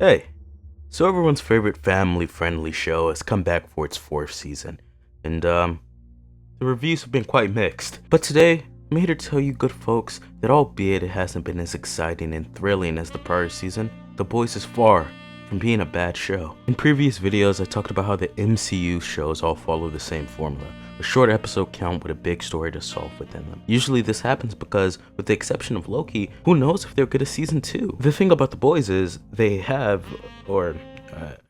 Hey, so everyone's favorite family-friendly show has come back for its fourth season, and the reviews have been quite mixed. But today, I'm here to tell you good folks that albeit it hasn't been as exciting and thrilling as the prior season, The Boys is far from being a bad show. In previous videos, I talked about how the MCU shows all follow the same formula, a short episode count with a big story to solve within them. Usually this happens because, with the exception of Loki, who knows if they'll get a season 2? The thing about The Boys is, they have, or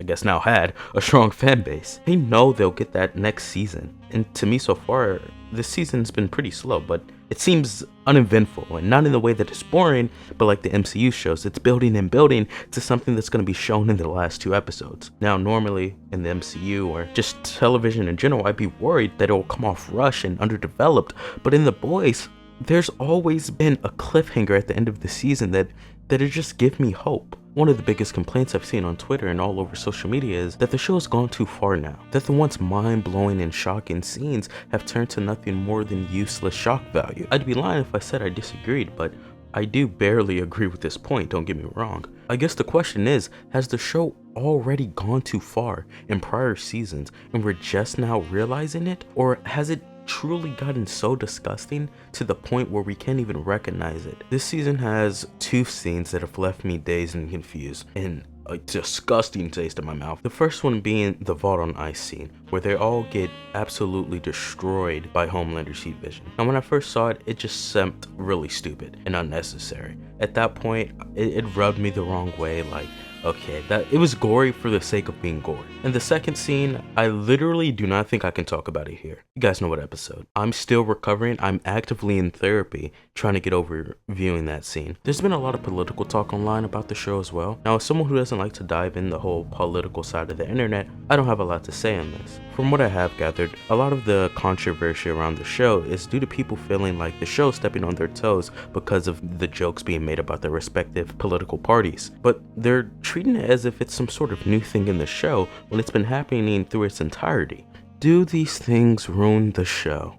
I guess now had, a strong fan base. They know they'll get that next season. And to me so far, this season's been pretty slow, but it seems uneventful, and not in the way that it's boring, but like the MCU shows, it's building and building to something that's going to be shown in the last 2 episodes. Now, normally in the MCU, or just television in general, I'd be worried that it'll come off rushed and underdeveloped, but in The Boys, there's always been a cliffhanger at the end of the season that it just gives me hope. One of the biggest complaints I've seen on Twitter and all over social media is that the show has gone too far now, that the once mind-blowing and shocking scenes have turned to nothing more than useless shock value. I'd be lying if I said I disagreed, but I do barely agree with this point, don't get me wrong. I guess the question is, has the show already gone too far in prior seasons and we're just now realizing it? Or has it truly gotten so disgusting to the point where we can't even recognize it? This season has 2 scenes that have left me dazed and confused, and a disgusting taste in my mouth. The first one being the Vault on Ice scene, where they all get absolutely destroyed by Homelander's heat vision. And when I first saw it, it just seemed really stupid and unnecessary. At that point, it rubbed me the wrong way, like, okay, that it was gory for the sake of being gory. And the second scene, I literally do not think I can talk about it here. You guys know what episode. I'm still recovering. I'm actively in therapy trying to get over viewing that scene. There's been a lot of political talk online about the show as well. Now, as someone who doesn't like to dive in the whole political side of the internet, I don't have a lot to say on this. From what I have gathered, a lot of the controversy around the show is due to people feeling like the show stepping on their toes because of the jokes being made about their respective political parties. But they're treating it as if it's some sort of new thing in the show when it's been happening through its entirety. Do these things ruin the show?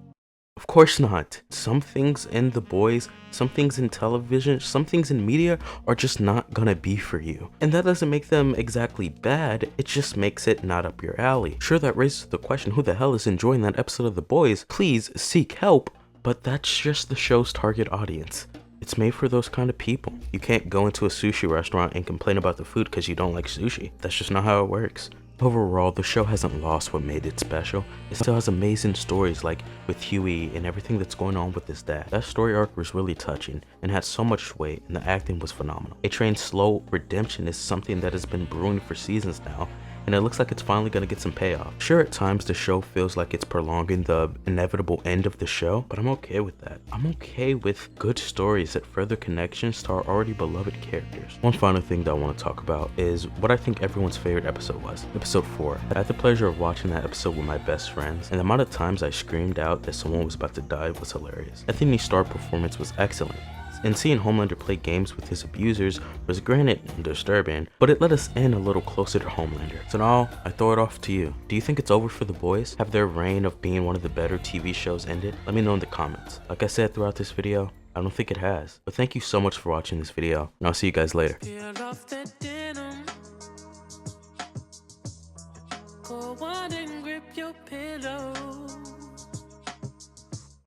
Of course not. Some things in The Boys, some things in television, some things in media are just not gonna be for you. And that doesn't make them exactly bad, it just makes it not up your alley. Sure, that raises the question, who the hell is enjoying that episode of The Boys? Please seek help, but that's just the show's target audience. It's made for those kind of people. You can't go into a sushi restaurant and complain about the food because you don't like sushi. That's just not how it works. Overall, the show hasn't lost what made it special. It still has amazing stories, like with Huey and everything that's going on with his dad. That story arc was really touching and had so much weight, and the acting was phenomenal. A Train's slow redemption is something that has been brewing for seasons now, and it looks like it's finally gonna get some payoff. Sure, at times the show feels like it's prolonging the inevitable end of the show, but I'm okay with that. I'm okay with good stories that further connections to our already beloved characters. One final thing that I want to talk about is what I think everyone's favorite episode was. Episode 4. I had the pleasure of watching that episode with my best friends, and the amount of times I screamed out that someone was about to die was hilarious. Anthony Starr's performance was excellent, and seeing Homelander play games with his abusers was granted disturbing, but it let us in a little closer to Homelander. So now, I throw it off to you. Do you think it's over for The Boys? Have their reign of being one of the better TV shows ended? Let me know in the comments. Like I said throughout this video, I don't think it has. But thank you so much for watching this video, and I'll see you guys later. Go on and grip your pillow.